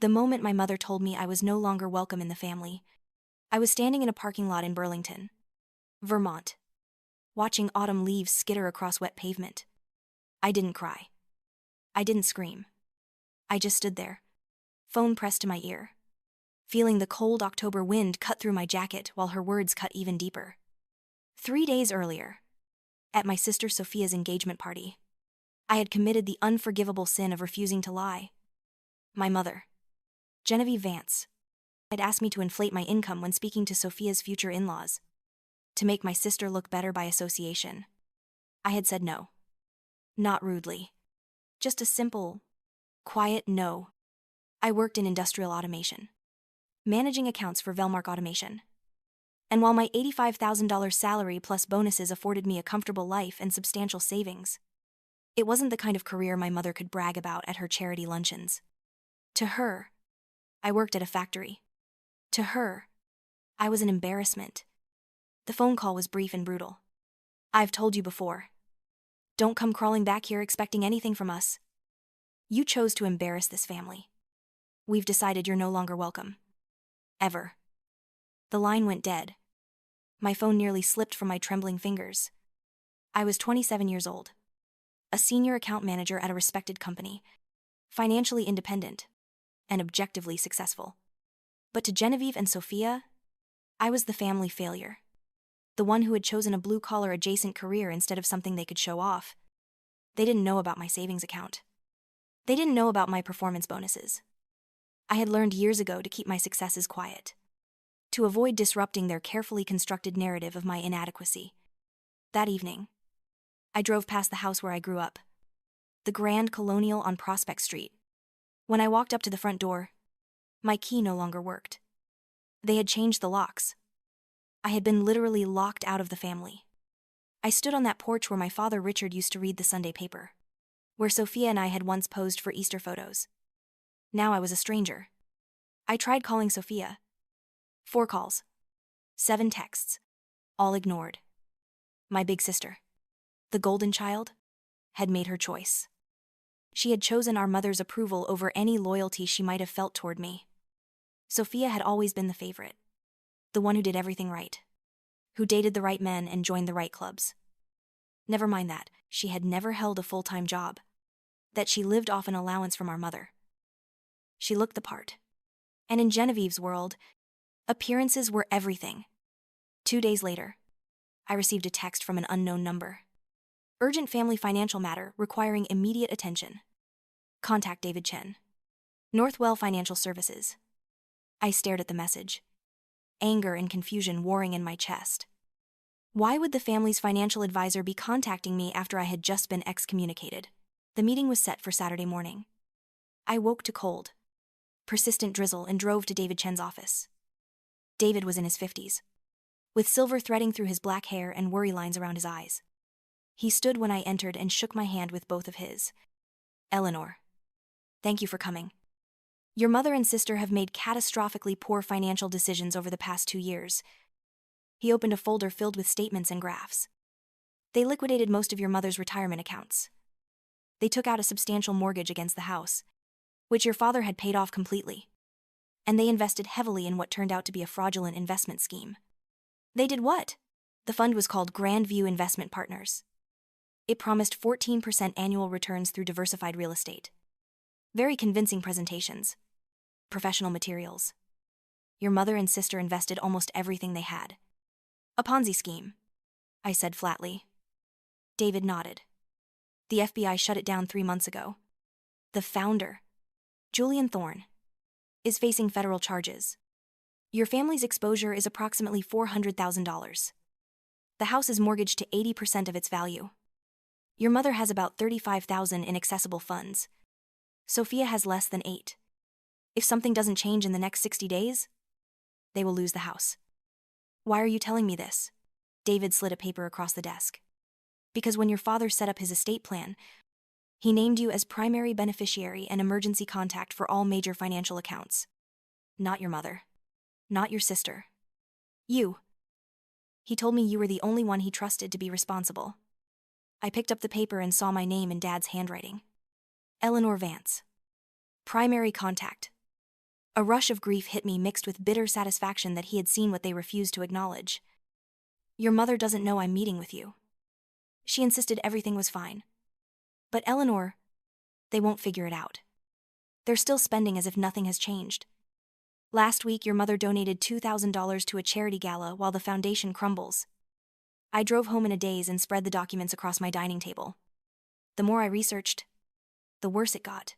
The moment my mother told me I was no longer welcome in the family, I was standing in a parking lot in Burlington, Vermont, watching autumn leaves skitter across wet pavement. I didn't cry. I didn't scream. I just stood there, phone pressed to my ear, feeling the cold October wind cut through my jacket while her words cut even deeper. 3 days earlier, at my sister Sophia's engagement party, I had committed the unforgivable sin of refusing to lie. My mother, Genevieve Vance, had asked me to inflate my income when speaking to Sophia's future in-laws, to make my sister look better by association. I had said no. Not rudely. Just a simple, quiet no. I worked in industrial automation, managing accounts for Velmark Automation. And while my $85,000 salary plus bonuses afforded me a comfortable life and substantial savings, it wasn't the kind of career my mother could brag about at her charity luncheons. To her, I worked at a factory. To her, I was an embarrassment. The phone call was brief and brutal. "I've told you before. Don't come crawling back here expecting anything from us. You chose to embarrass this family. We've decided you're no longer welcome. Ever." The line went dead. My phone nearly slipped from my trembling fingers. I was 27 years old, a senior account manager at a respected company, financially independent, and objectively successful. But to Genevieve and Sophia, I was the family failure. The one who had chosen a blue-collar adjacent career instead of something they could show off. They didn't know about my savings account. They didn't know about my performance bonuses. I had learned years ago to keep my successes quiet, to avoid disrupting their carefully constructed narrative of my inadequacy. That evening, I drove past the house where I grew up, the Grand Colonial on Prospect Street. When I walked up to the front door, my key no longer worked. They had changed the locks. I had been literally locked out of the family. I stood on that porch where my father Richard used to read the Sunday paper, where Sophia and I had once posed for Easter photos. Now I was a stranger. I tried calling Sophia. 4 calls, 7 texts, all ignored. My big sister, the golden child, had made her choice. She had chosen our mother's approval over any loyalty she might have felt toward me. Sophia had always been the favorite, the one who did everything right, who dated the right men and joined the right clubs. Never mind that, she had never held a full-time job, that she lived off an allowance from our mother. She looked the part. And in Genevieve's world, appearances were everything. 2 days later, I received a text from an unknown number. Urgent family financial matter requiring immediate attention. Contact David Chen. Northwell Financial Services. I stared at the message, anger and confusion warring in my chest. Why would the family's financial advisor be contacting me after I had just been excommunicated? The meeting was set for Saturday morning. I woke to cold, persistent drizzle and drove to David Chen's office. David was in his 50s, with silver threading through his black hair and worry lines around his eyes. He stood when I entered and shook my hand with both of his. "Eleanor, thank you for coming. Your mother and sister have made catastrophically poor financial decisions over the past 2 years." He opened a folder filled with statements and graphs. "They liquidated most of your mother's retirement accounts. They took out a substantial mortgage against the house, which your father had paid off completely. And they invested heavily in what turned out to be a fraudulent investment scheme." "They did what?" The fund was called Grandview Investment Partners. It promised 14% annual returns through diversified real estate. Very convincing presentations. Professional materials. Your mother and sister invested almost everything they had. "A Ponzi scheme," I said flatly. David nodded. "The FBI shut it down 3 months ago. The founder, Julian Thorne, is facing federal charges. Your family's exposure is approximately $400,000. The house is mortgaged to 80% of its value. Your mother has about $35,000 in accessible funds. Sophia has less than 8. If something doesn't change in the next 60 days, they will lose the house." "Why are you telling me this?" David slid a paper across the desk. "Because when your father set up his estate plan, he named you as primary beneficiary and emergency contact for all major financial accounts. Not your mother. Not your sister. You. He told me you were the only one he trusted to be responsible." I picked up the paper and saw my name in Dad's handwriting. Eleanor Vance. Primary contact. A rush of grief hit me mixed with bitter satisfaction that he had seen what they refused to acknowledge. Your mother doesn't know I'm meeting with you. She insisted everything was fine. But Eleanor, they won't figure it out. They're still spending as if nothing has changed. Last week, your mother donated $2,000 to a charity gala while the foundation crumbles. I drove home in a daze and spread the documents across my dining table. The more I researched, the worse it got.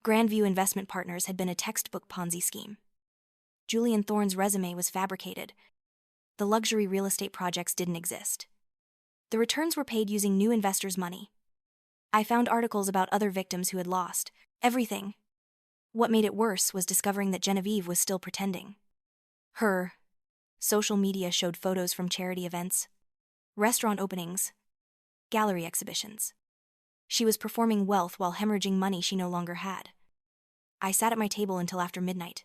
Grandview Investment Partners had been a textbook Ponzi scheme. Julian Thorne's resume was fabricated. The luxury real estate projects didn't exist. The returns were paid using new investors' money. I found articles about other victims who had lost everything. What made it worse was discovering that Genevieve was still pretending. Her social media showed photos from charity events, restaurant openings, gallery exhibitions. She was performing wealth while hemorrhaging money she no longer had. I sat at my table until after midnight,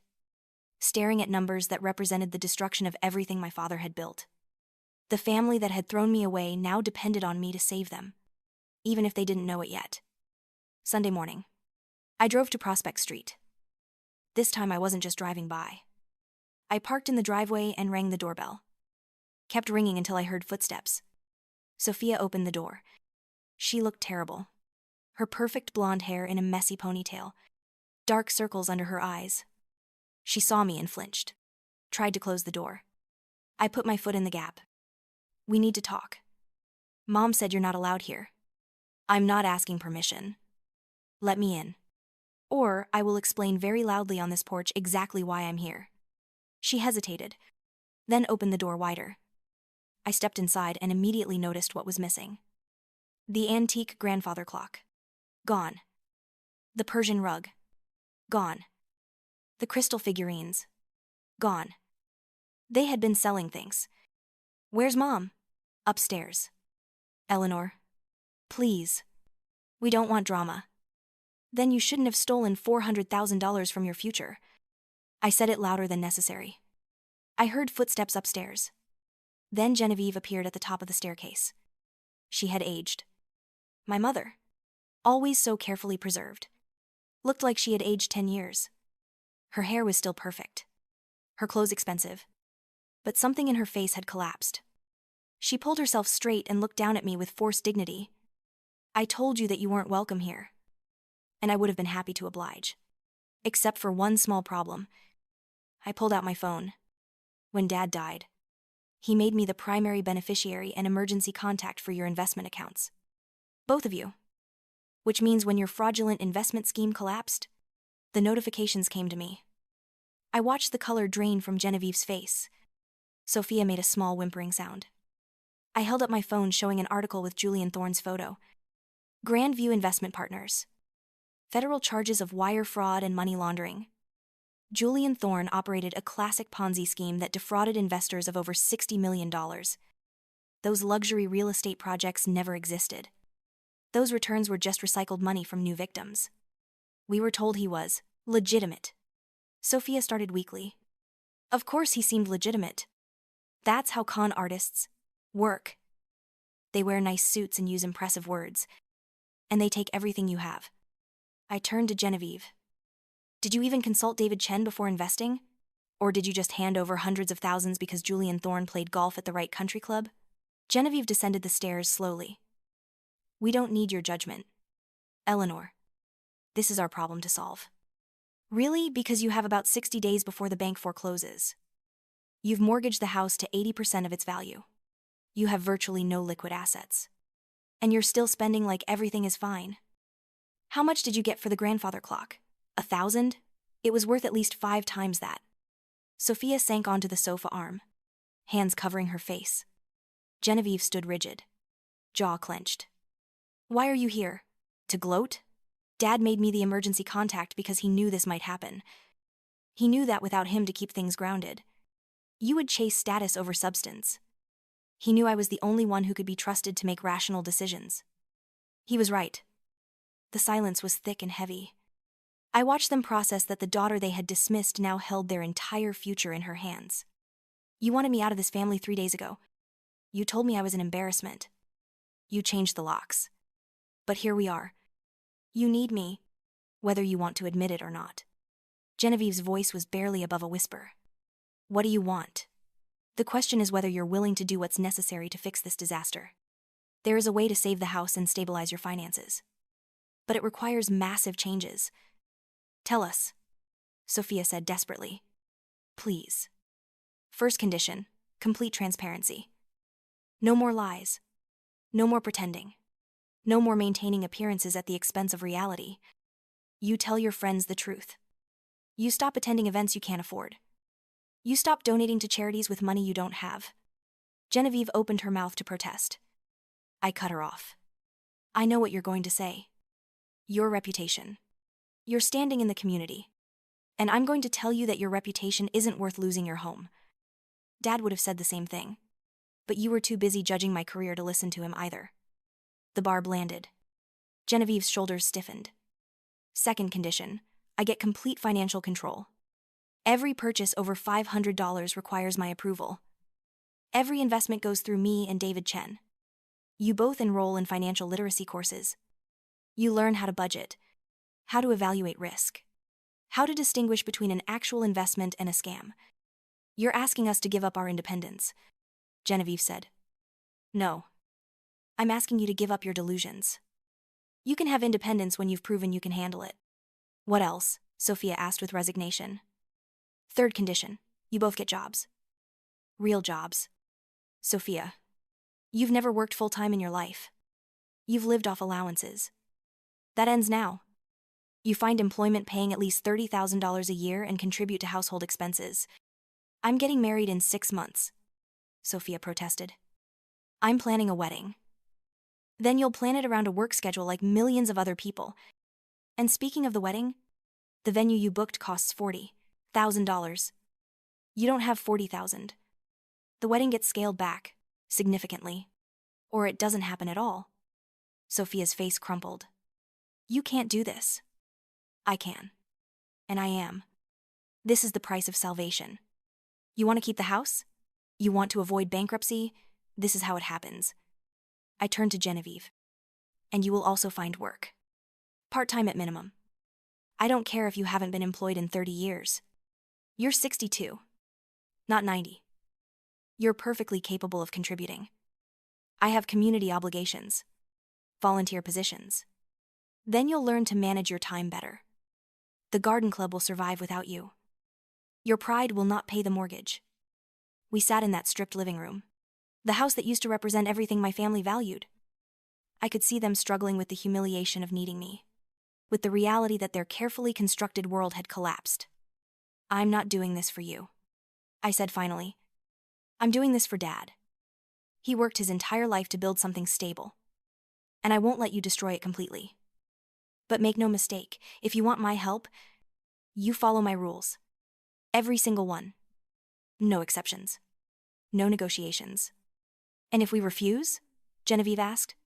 staring at numbers that represented the destruction of everything my father had built. The family that had thrown me away now depended on me to save them, even if they didn't know it yet. Sunday morning, I drove to Prospect Street. This time I wasn't just driving by. I parked in the driveway and rang the doorbell. Kept ringing until I heard footsteps. Sophia opened the door. She looked terrible. Her perfect blonde hair in a messy ponytail, dark circles under her eyes. She saw me and flinched. Tried to close the door. I put my foot in the gap. We need to talk. Mom said you're not allowed here. I'm not asking permission. Let me in. Or I will explain very loudly on this porch exactly why I'm here. She hesitated, then opened the door wider. I stepped inside and immediately noticed what was missing. The antique grandfather clock. Gone. The Persian rug. Gone. The crystal figurines. Gone. They had been selling things. Where's Mom? Upstairs. Eleanor. Please. We don't want drama. Then you shouldn't have stolen $400,000 from your future. I said it louder than necessary. I heard footsteps upstairs. Then Genevieve appeared at the top of the staircase. She had aged. My mother, always so carefully preserved, looked like she had aged 10 years. Her hair was still perfect. Her clothes expensive. But something in her face had collapsed. She pulled herself straight and looked down at me with forced dignity. I told you that you weren't welcome here. And I would have been happy to oblige. Except for one small problem. I pulled out my phone. When Dad died, he made me the primary beneficiary and emergency contact for your investment accounts. Both of you. Which means when your fraudulent investment scheme collapsed, the notifications came to me. I watched the color drain from Genevieve's face. Sophia made a small whimpering sound. I held up my phone showing an article with Julian Thorne's photo. Grandview Investment Partners. Federal charges of wire fraud and money laundering. Julian Thorne operated a classic Ponzi scheme that defrauded investors of over $60 million. Those luxury real estate projects never existed. Those returns were just recycled money from new victims. We were told he was legitimate. Sophia started weakly. Of course he seemed legitimate. That's how con artists work. They wear nice suits and use impressive words. And they take everything you have. I turned to Genevieve. Did you even consult David Chen before investing? Or did you just hand over hundreds of thousands because Julian Thorne played golf at the right country club? Genevieve descended the stairs slowly. We don't need your judgment. Eleanor, this is our problem to solve. Really? Because you have about 60 days before the bank forecloses. You've mortgaged the house to 80% of its value. You have virtually no liquid assets. And you're still spending like everything is fine. How much did you get for the grandfather clock? 1,000? It was worth at least 5 times that. Sophia sank onto the sofa arm, hands covering her face. Genevieve stood rigid, jaw clenched. Why are you here? To gloat? Dad made me the emergency contact because he knew this might happen. He knew that without him to keep things grounded, you would chase status over substance. He knew I was the only one who could be trusted to make rational decisions. He was right. The silence was thick and heavy. I watched them process that the daughter they had dismissed now held their entire future in her hands. You wanted me out of this family 3 days ago. You told me I was an embarrassment. You changed the locks. But here we are. You need me, whether you want to admit it or not. Genevieve's voice was barely above a whisper. What do you want? The question is whether you're willing to do what's necessary to fix this disaster. There is a way to save the house and stabilize your finances. But it requires massive changes. Tell us, Sophia said desperately. Please. First condition, complete transparency. No more lies. No more pretending. No more maintaining appearances at the expense of reality. You tell your friends the truth. You stop attending events you can't afford. You stop donating to charities with money you don't have. Genevieve opened her mouth to protest. I cut her off. I know what you're going to say. Your reputation. You're standing in the community. And I'm going to tell you that your reputation isn't worth losing your home. Dad would have said the same thing. But you were too busy judging my career to listen to him either. The barb landed. Genevieve's shoulders stiffened. Second condition, I get complete financial control. Every purchase over $500 requires my approval. Every investment goes through me and David Chen. You both enroll in financial literacy courses. You learn how to budget, how to evaluate risk, how to distinguish between an actual investment and a scam. You're asking us to give up our independence, Genevieve said. No. I'm asking you to give up your delusions. You can have independence when you've proven you can handle it. What else? Sophia asked with resignation. Third condition, you both get jobs. Real jobs. Sophia, you've never worked full-time in your life. You've lived off allowances. That ends now. You find employment paying at least $30,000 a year and contribute to household expenses. I'm getting married in 6 months, Sophia protested. I'm planning a wedding. Then you'll plan it around a work schedule like millions of other people. And speaking of the wedding, the venue you booked costs $40,000. You don't have $40,000. The wedding gets scaled back, significantly. Or it doesn't happen at all. Sophia's face crumpled. You can't do this. I can. And I am. This is the price of salvation. You want to keep the house? You want to avoid bankruptcy? This is how it happens. I turned to Genevieve. And you will also find work. Part-time at minimum. I don't care if you haven't been employed in 30 years. You're 62. Not 90. You're perfectly capable of contributing. I have community obligations. Volunteer positions. Then you'll learn to manage your time better. The garden club will survive without you. Your pride will not pay the mortgage. We sat in that stripped living room. The house that used to represent everything my family valued. I could see them struggling with the humiliation of needing me, with the reality that their carefully constructed world had collapsed. I'm not doing this for you, I said finally. I'm doing this for Dad. He worked his entire life to build something stable. And I won't let you destroy it completely. But make no mistake, if you want my help, you follow my rules. Every single one. No exceptions. No negotiations. And if we refuse? Genevieve asked.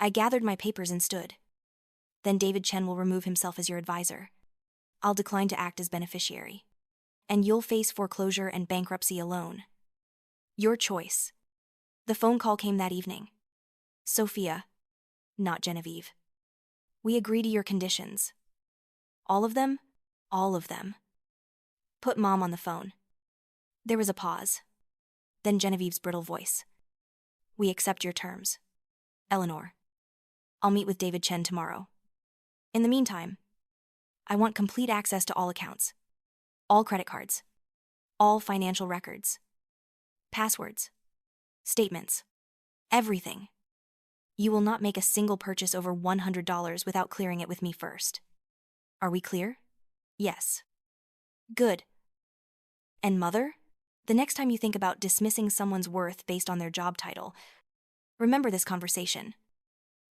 I gathered my papers and stood. Then David Chen will remove himself as your advisor. I'll decline to act as beneficiary. And you'll face foreclosure and bankruptcy alone. Your choice. The phone call came that evening. Sophia, not Genevieve. We agree to your conditions. All of them? All of them. Put Mom on the phone. There was a pause. Then Genevieve's brittle voice. We accept your terms. Eleanor. I'll meet with David Chen tomorrow. In the meantime, I want complete access to all accounts. All credit cards. All financial records. Passwords. Statements. Everything. You will not make a single purchase over $100 without clearing it with me first. Are we clear? Yes. Good. And Mother? The next time you think about dismissing someone's worth based on their job title, remember this conversation.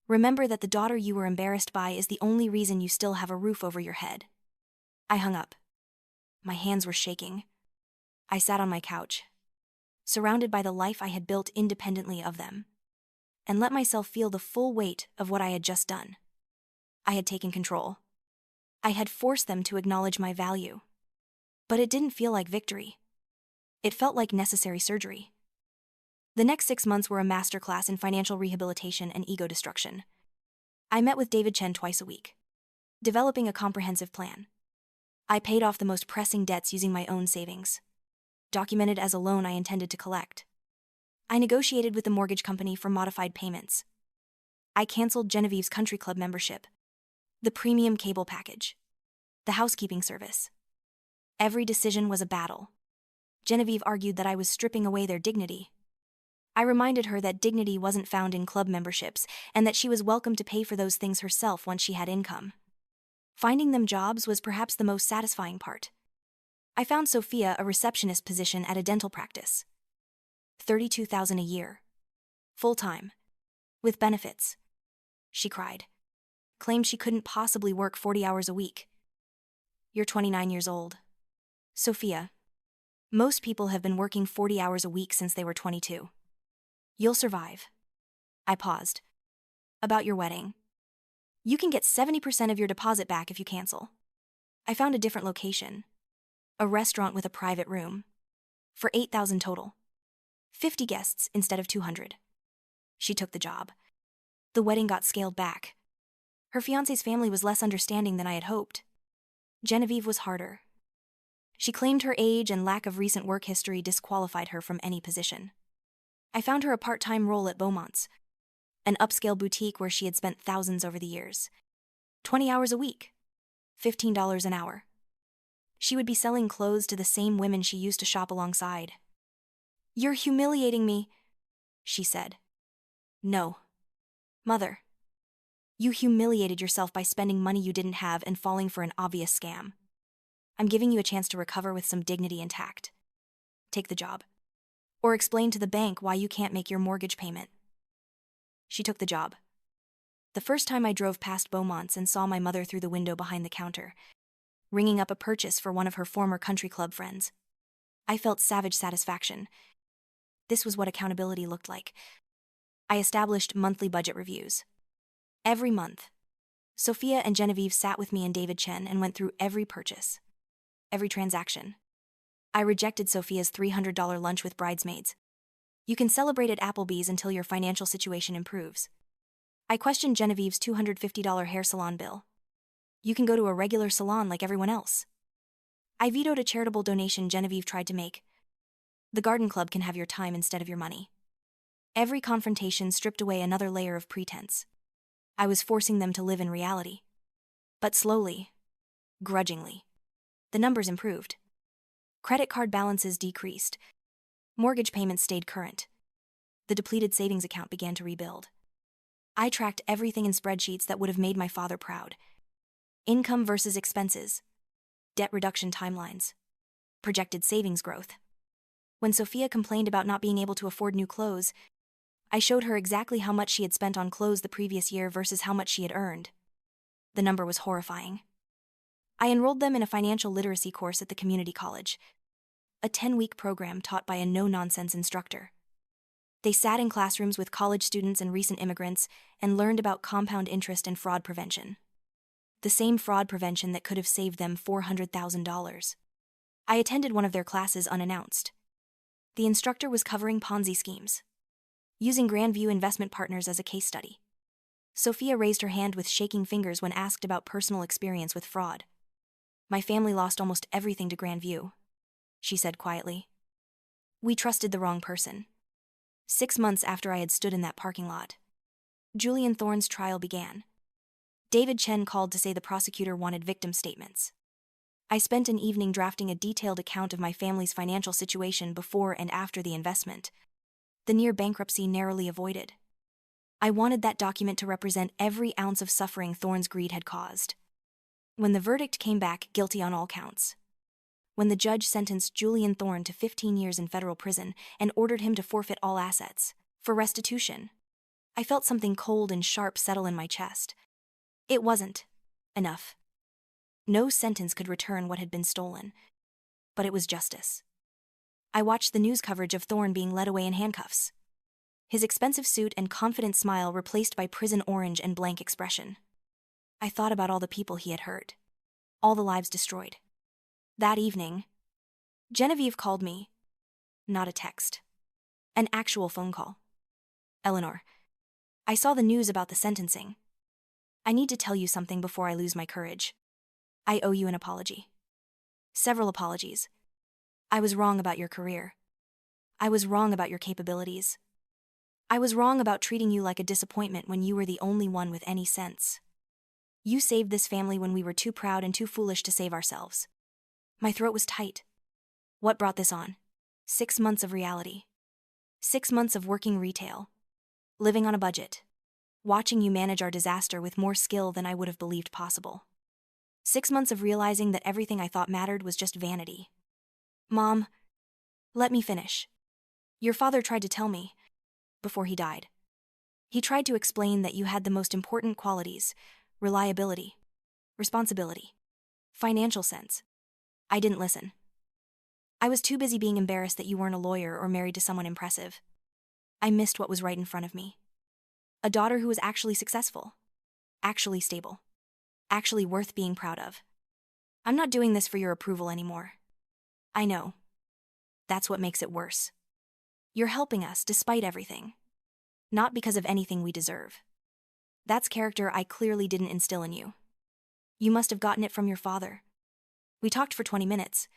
Remember that the daughter you were embarrassed by is the only reason you still have a roof over your head. I hung up. My hands were shaking. I sat on my couch, surrounded by the life I had built independently of them, and let myself feel the full weight of what I had just done. I had taken control. I had forced them to acknowledge my value. But it didn't feel like victory. It felt like necessary surgery. The next 6 months were a masterclass in financial rehabilitation and ego destruction. I met with David Chen twice a week, developing a comprehensive plan. I paid off the most pressing debts using my own savings, documented as a loan I intended to collect. I negotiated with the mortgage company for modified payments. I canceled Genevieve's country club membership, the premium cable package, the housekeeping service. Every decision was a battle. Genevieve argued that I was stripping away their dignity. I reminded her that dignity wasn't found in club memberships and that she was welcome to pay for those things herself once she had income. Finding them jobs was perhaps the most satisfying part. I found Sophia a receptionist position at a dental practice. $32,000 a year. Full-time. With benefits. She cried. Claimed she couldn't possibly work 40 hours a week. You're 29 years old. Sophia. Most people have been working 40 hours a week since they were 22. You'll survive. I paused. About your wedding. You can get 70% of your deposit back if you cancel. I found a different location. A restaurant with a private room. For $8,000 total. 50 guests instead of 200. She took the job. The wedding got scaled back. Her fiancé's family was less understanding than I had hoped. Genevieve was harder. She claimed her age and lack of recent work history disqualified her from any position. I found her a part-time role at Beaumont's, an upscale boutique where she had spent thousands over the years. 20 hours a week. $15 an hour. She would be selling clothes to the same women she used to shop alongside. You're humiliating me, she said. No. Mother. You humiliated yourself by spending money you didn't have and falling for an obvious scam. I'm giving you a chance to recover with some dignity intact. Take the job. Or explain to the bank why you can't make your mortgage payment. She took the job. The first time I drove past Beaumont's and saw my mother through the window behind the counter, ringing up a purchase for one of her former country club friends, I felt savage satisfaction. This was what accountability looked like. I established monthly budget reviews. Every month, Sophia and Genevieve sat with me and David Chen and went through every purchase, every transaction. I rejected Sophia's $300 lunch with bridesmaids. You can celebrate at Applebee's until your financial situation improves. I questioned Genevieve's $250 hair salon bill. You can go to a regular salon like everyone else. I vetoed a charitable donation Genevieve tried to make. The garden club can have your time instead of your money. Every confrontation stripped away another layer of pretense. I was forcing them to live in reality. But slowly, grudgingly, the numbers improved. Credit card balances decreased. Mortgage payments stayed current. The depleted savings account began to rebuild. I tracked everything in spreadsheets that would have made my father proud. Income versus expenses. Debt reduction timelines. Projected savings growth. When Sophia complained about not being able to afford new clothes, I showed her exactly how much she had spent on clothes the previous year versus how much she had earned. The number was horrifying. I enrolled them in a financial literacy course at the community college, a 10-week program taught by a no-nonsense instructor. They sat in classrooms with college students and recent immigrants and learned about compound interest and fraud prevention. The same fraud prevention that could have saved them $400,000. I attended one of their classes unannounced. The instructor was covering Ponzi schemes, using Grandview Investment Partners as a case study. Sophia raised her hand with shaking fingers when asked about personal experience with fraud. My family lost almost everything to Grandview, she said quietly. We trusted the wrong person. 6 months after I had stood in that parking lot, Julian Thorne's trial began. David Chen called to say the prosecutor wanted victim statements. I spent an evening drafting a detailed account of my family's financial situation before and after the investment, the near bankruptcy narrowly avoided. I wanted that document to represent every ounce of suffering Thorne's greed had caused. When the verdict came back guilty on all counts, when the judge sentenced Julian Thorne to 15 years in federal prison and ordered him to forfeit all assets for restitution, I felt something cold and sharp settle in my chest. It wasn't enough. No sentence could return what had been stolen, but it was justice. I watched the news coverage of Thorne being led away in handcuffs, his expensive suit and confident smile replaced by prison orange and blank expression. I thought about all the people he had hurt, all the lives destroyed. That evening, Genevieve called me. Not a text. An actual phone call. Eleanor, I saw the news about the sentencing. I need to tell you something before I lose my courage. I owe you an apology. Several apologies. I was wrong about your career. I was wrong about your capabilities. I was wrong about treating you like a disappointment when you were the only one with any sense. You saved this family when we were too proud and too foolish to save ourselves. My throat was tight. What brought this on? 6 months of reality. 6 months of working retail. Living on a budget. Watching you manage our disaster with more skill than I would have believed possible. 6 months of realizing that everything I thought mattered was just vanity. Mom, let me finish. Your father tried to tell me, before he died. He tried to explain that you had the most important qualities: reliability, responsibility, financial sense. I didn't listen. I was too busy being embarrassed that you weren't a lawyer or married to someone impressive. I missed what was right in front of me. A daughter who was actually successful, actually stable, actually worth being proud of. I'm not doing this for your approval anymore. I know. That's what makes it worse. You're helping us despite everything. Not because of anything we deserve. That's character I clearly didn't instill in you. You must have gotten it from your father. We talked for 20 minutes.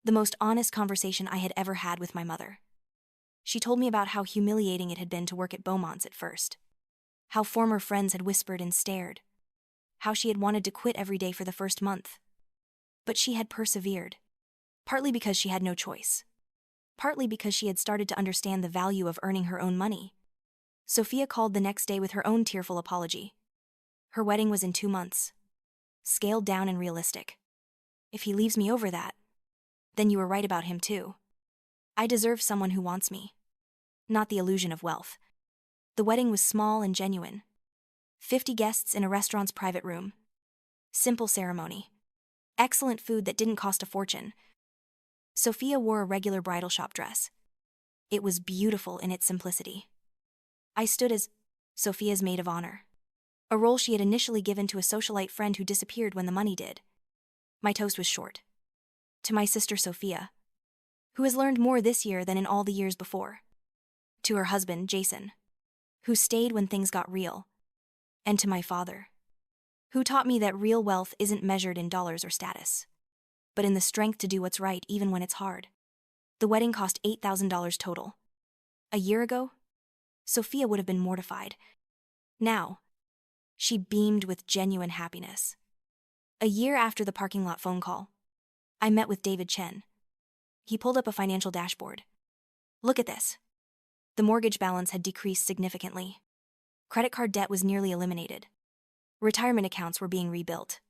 The most honest conversation I had ever had with my mother. She told me about how humiliating it had been to work at Beaumont's at first. How former friends had whispered and stared. How she had wanted to quit every day for the first month. But she had persevered. Partly because she had no choice. Partly because she had started to understand the value of earning her own money. Sophia called the next day with her own tearful apology. Her wedding was in 2 months. Scaled down and realistic. If he leaves me over that, then you were right about him too. I deserve someone who wants me. Not the illusion of wealth. The wedding was small and genuine. 50 guests in a restaurant's private room. Simple ceremony. Excellent food that didn't cost a fortune. Sophia wore a regular bridal shop dress. It was beautiful in its simplicity. I stood as Sophia's maid of honor. A role she had initially given to a socialite friend who disappeared when the money did. My toast was short. To my sister Sophia, who has learned more this year than in all the years before. To her husband, Jason, who stayed when things got real. And to my father, who taught me that real wealth isn't measured in dollars or status, but in the strength to do what's right even when it's hard. The wedding cost $8,000 total. A year ago, Sophia would have been mortified. Now, she beamed with genuine happiness. A year after the parking lot phone call, I met with David Chen. He pulled up a financial dashboard. Look at this. The mortgage balance had decreased significantly. Credit card debt was nearly eliminated. Retirement accounts were being rebuilt.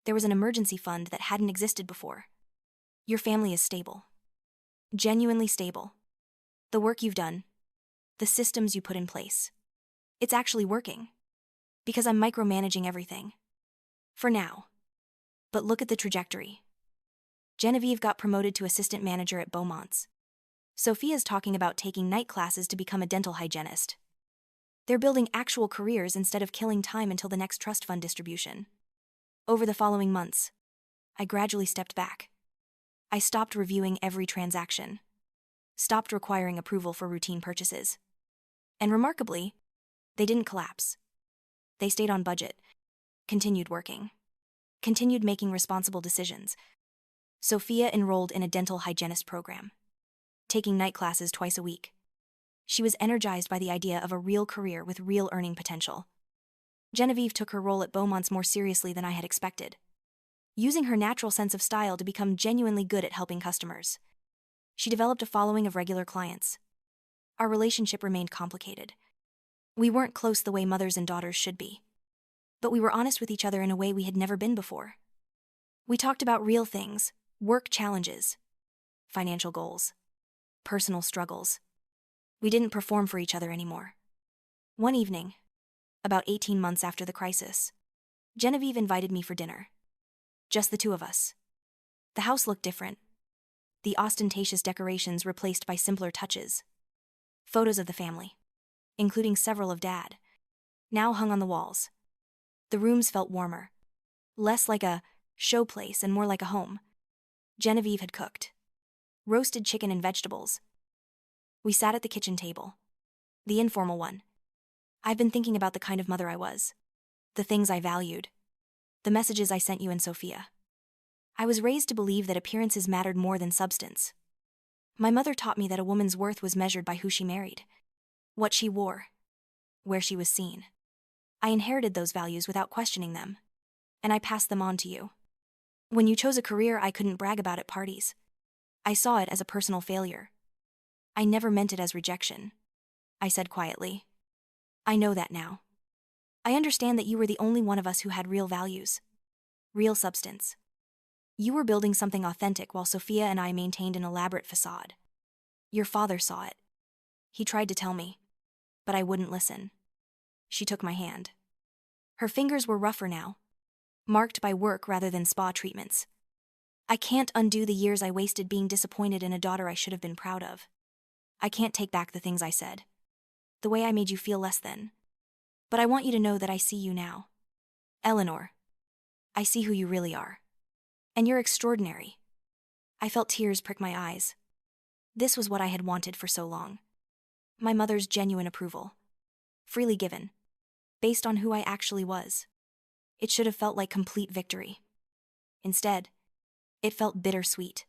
There was an emergency fund that hadn't existed before. Your family is stable. Genuinely stable. The work you've done, the systems you put in place. It's actually working. Because I'm micromanaging everything. For now. But look at the trajectory. Genevieve got promoted to assistant manager at Beaumont's. Sophia's talking about taking night classes to become a dental hygienist. They're building actual careers instead of killing time until the next trust fund distribution. Over the following months, I gradually stepped back. I stopped reviewing every transaction. Stopped requiring approval for routine purchases. And remarkably, they didn't collapse. They stayed on budget, continued working, continued making responsible decisions. Sophia enrolled in a dental hygienist program, taking night classes twice a week. She was energized by the idea of a real career with real earning potential. Genevieve took her role at Beaumont's more seriously than I had expected, using her natural sense of style to become genuinely good at helping customers. She developed a following of regular clients. Our relationship remained complicated. We weren't close the way mothers and daughters should be. But we were honest with each other in a way we had never been before. We talked about real things, work challenges, financial goals, personal struggles. We didn't perform for each other anymore. One evening, about 18 months after the crisis, Genevieve invited me for dinner. Just the two of us. The house looked different. The ostentatious decorations replaced by simpler touches. Photos of the family, including several of Dad, now hung on the walls. The rooms felt warmer, less like a showplace and more like a home. Genevieve had cooked roasted chicken and vegetables. We sat at the kitchen table, the informal one. I've been thinking about the kind of mother I was, the things I valued, the messages I sent you and Sophia. I was raised to believe that appearances mattered more than substance. My mother taught me that a woman's worth was measured by who she married, what she wore, where she was seen. I inherited those values without questioning them, and I passed them on to you. When you chose a career I couldn't brag about at parties, I saw it as a personal failure. I never meant it as rejection, I said quietly. I know that now. I understand that you were the only one of us who had real values, real substance. You were building something authentic while Sophia and I maintained an elaborate facade. Your father saw it. He tried to tell me, but I wouldn't listen. She took my hand. Her fingers were rougher now, marked by work rather than spa treatments. I can't undo the years I wasted being disappointed in a daughter I should have been proud of. I can't take back the things I said, the way I made you feel less than. But I want you to know that I see you now. Eleanor, I see who you really are. And you're extraordinary. I felt tears prick my eyes. This was what I had wanted for so long. My mother's genuine approval. Freely given. Based on who I actually was. It should have felt like complete victory. Instead, it felt bittersweet.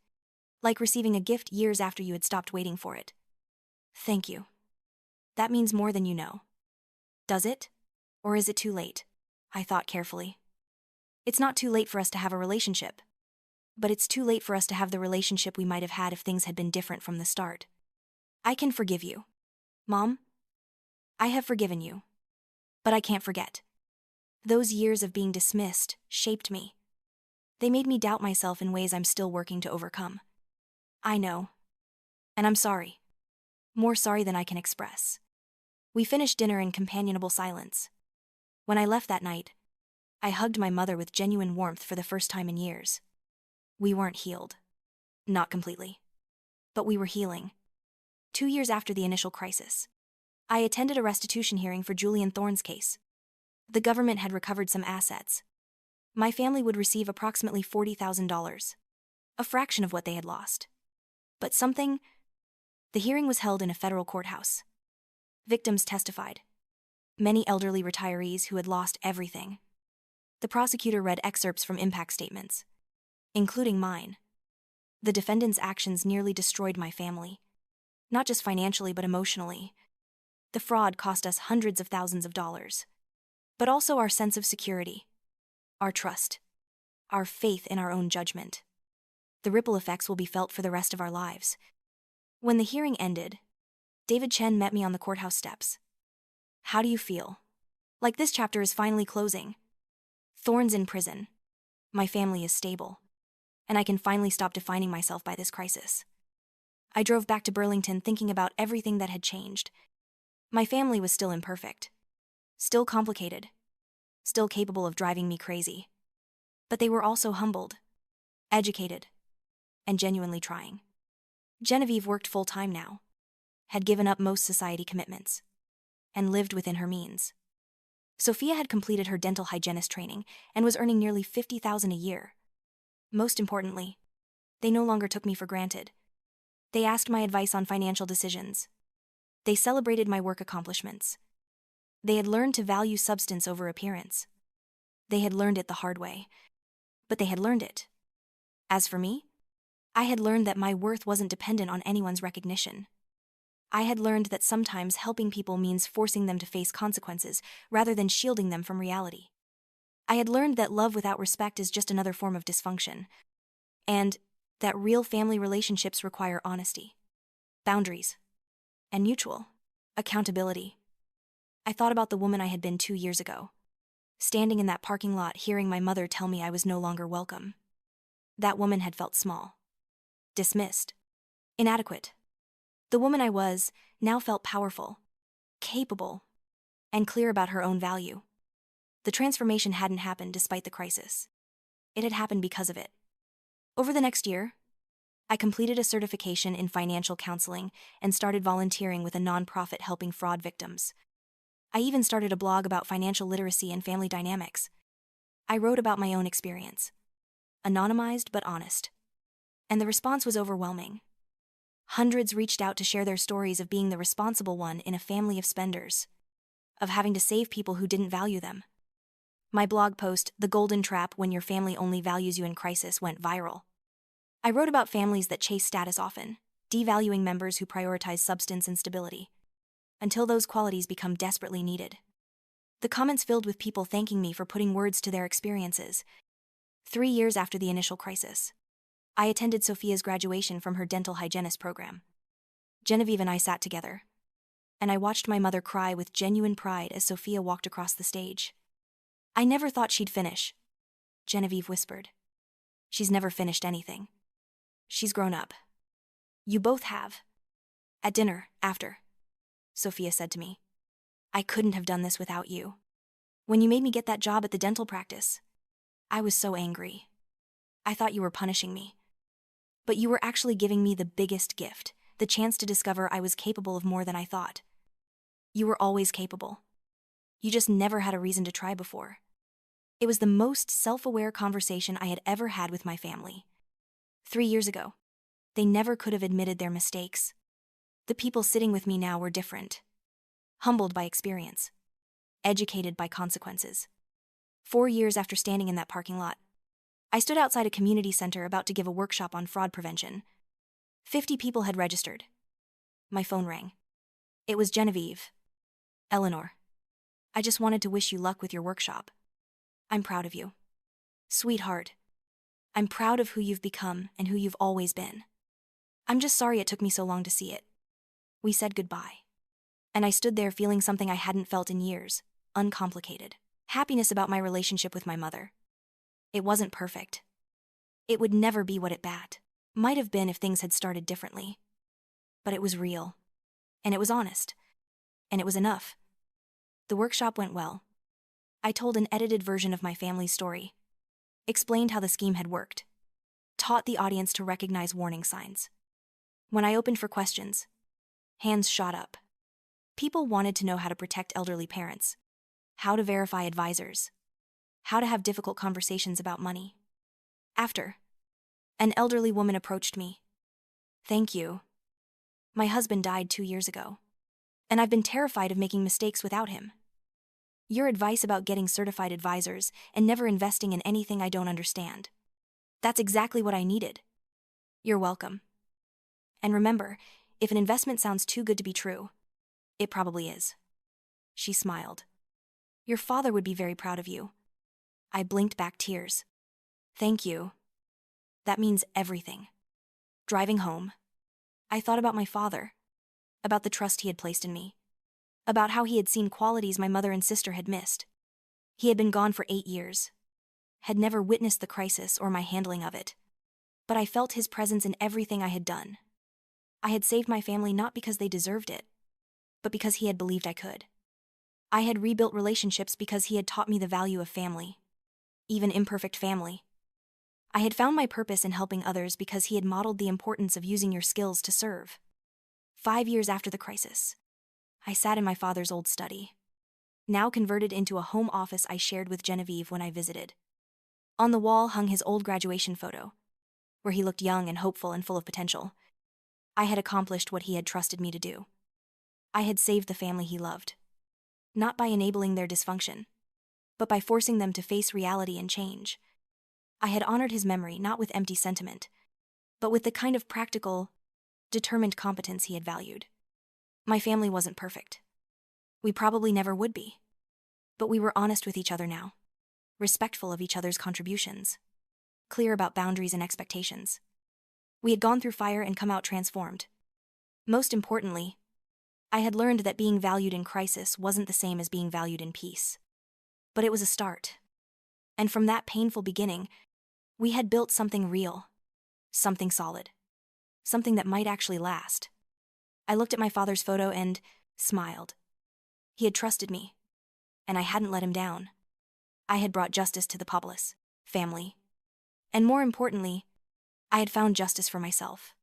Like receiving a gift years after you had stopped waiting for it. Thank you. That means more than you know. Does it? Or is it too late? I thought carefully. It's not too late for us to have a relationship. But it's too late for us to have the relationship we might have had if things had been different from the start. I can forgive you. Mom, I have forgiven you. But I can't forget. Those years of being dismissed shaped me. They made me doubt myself in ways I'm still working to overcome. I know. And I'm sorry. More sorry than I can express. We finished dinner in companionable silence. When I left that night, I hugged my mother with genuine warmth for the first time in years. We weren't healed. Not completely. But we were healing. 2 years after the initial crisis, I attended a restitution hearing for Julian Thorne's case. The government had recovered some assets. My family would receive approximately $40,000, a fraction of what they had lost. But the hearing was held in a federal courthouse. Victims testified. Many elderly retirees who had lost everything. The prosecutor read excerpts from impact statements, including mine. The defendant's actions nearly destroyed my family. Not just financially, but emotionally. The fraud cost us hundreds of thousands of dollars. But also our sense of security, our trust, our faith in our own judgment. The ripple effects will be felt for the rest of our lives. When the hearing ended, David Chen met me on the courthouse steps. How do you feel? Like this chapter is finally closing. Thorne's in prison. My family is stable. And I can finally stop defining myself by this crisis. I drove back to Burlington thinking about everything that had changed. My family was still imperfect. Still complicated. Still capable of driving me crazy. But they were also humbled, educated, and genuinely trying. Genevieve worked full-time now, had given up most society commitments, and lived within her means. Sophia had completed her dental hygienist training and was earning nearly $50,000 a year. Most importantly, they no longer took me for granted. They asked my advice on financial decisions. They celebrated my work accomplishments. They had learned to value substance over appearance. They had learned it the hard way, but they had learned it. As for me, I had learned that my worth wasn't dependent on anyone's recognition. I had learned that sometimes helping people means forcing them to face consequences rather than shielding them from reality. I had learned that love without respect is just another form of dysfunction, and that real family relationships require honesty, boundaries, and mutual accountability. I thought about the woman I had been 2 years ago, standing in that parking lot hearing my mother tell me I was no longer welcome. That woman had felt small, dismissed, inadequate. The woman I was now felt powerful, capable, and clear about her own value. The transformation hadn't happened despite the crisis. It had happened because of it. Over the next year, I completed a certification in financial counseling and started volunteering with a nonprofit helping fraud victims. I even started a blog about financial literacy and family dynamics. I wrote about my own experience, anonymized but honest. And the response was overwhelming. Hundreds reached out to share their stories of being the responsible one in a family of spenders, of having to save people who didn't value them. My blog post, "The Golden Trap When Your Family Only Values You in Crisis," went viral. I wrote about families that chase status often, devaluing members who prioritize substance and stability, until those qualities become desperately needed. The comments filled with people thanking me for putting words to their experiences. 3 years after the initial crisis, I attended Sophia's graduation from her dental hygienist program. Genevieve and I sat together, and I watched my mother cry with genuine pride as Sophia walked across the stage. "I never thought she'd finish," Genevieve whispered. "She's never finished anything. She's grown up. You both have." At dinner, after, Sophia said to me, "I couldn't have done this without you. When you made me get that job at the dental practice, I was so angry. I thought you were punishing me. But you were actually giving me the biggest gift, the chance to discover I was capable of more than I thought. You were always capable. You just never had a reason to try before." It was the most self-aware conversation I had ever had with my family. 3 years ago, they never could have admitted their mistakes. The people sitting with me now were different. Humbled by experience. Educated by consequences. 4 years after standing in that parking lot, I stood outside a community center about to give a workshop on fraud prevention. 50 people had registered. My phone rang. It was Genevieve. "Eleanor, I just wanted to wish you luck with your workshop. I'm proud of you. Sweetheart, I'm proud of who you've become and who you've always been. I'm just sorry it took me so long to see it." We said goodbye. And I stood there feeling something I hadn't felt in years, uncomplicated. Happiness about my relationship with my mother. It wasn't perfect. It would never be what it might have been if things had started differently. But it was real. And it was honest. And it was enough. The workshop went well. I told an edited version of my family's story. Explained how the scheme had worked. Taught the audience to recognize warning signs. When I opened for questions, hands shot up. People wanted to know how to protect elderly parents, how to verify advisors, how to have difficult conversations about money. After, an elderly woman approached me. "Thank you. My husband died 2 years ago, and I've been terrified of making mistakes without him. Your advice about getting certified advisors and never investing in anything I don't understand. That's exactly what I needed. You're welcome. And remember, if an investment sounds too good to be true, it probably is." She smiled. "Your father would be very proud of you." I blinked back tears. "Thank you. That means everything." Driving home, I thought about my father, about the trust he had placed in me, about how he had seen qualities my mother and sister had missed. He had been gone for 8 years, had never witnessed the crisis or my handling of it, but I felt his presence in everything I had done. I had saved my family not because they deserved it, but because he had believed I could. I had rebuilt relationships because he had taught me the value of family, even imperfect family. I had found my purpose in helping others because he had modeled the importance of using your skills to serve. 5 years after the crisis, I sat in my father's old study, now converted into a home office I shared with Genevieve when I visited. On the wall hung his old graduation photo, where he looked young and hopeful and full of potential. I had accomplished what he had trusted me to do. I had saved the family he loved, not by enabling their dysfunction, but by forcing them to face reality and change. I had honored his memory not with empty sentiment, but with the kind of practical, determined competence he had valued. My family wasn't perfect. We probably never would be. But we were honest with each other now, respectful of each other's contributions, clear about boundaries and expectations. We had gone through fire and come out transformed. Most importantly, I had learned that being valued in crisis wasn't the same as being valued in peace. But it was a start. And from that painful beginning, we had built something real, something solid, something that might actually last. I looked at my father's photo and smiled. He had trusted me, and I hadn't let him down. I had brought justice to the Poblis family. And more importantly, I had found justice for myself.